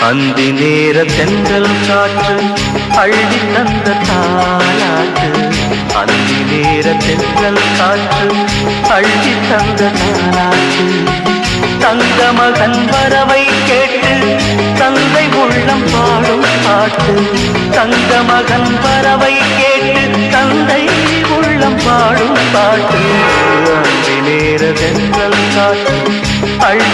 அந்தி நேர தென்றல் காற்று அள்ளி தந்த தாலாட்டு. அந்தி நேர தென்றல் காற்று அள்ளி தந்த தாலாட்டு. தங்க மகன் வரவை கேட்டு தந்தை உள்ளம் பாடும் பாட்டு. தங்க மகன் வரவை கேட்டு தந்தை உள்ளம் பாடும் பாட்டு. அந்தி நேர தென்றல் காற்று அள்ளி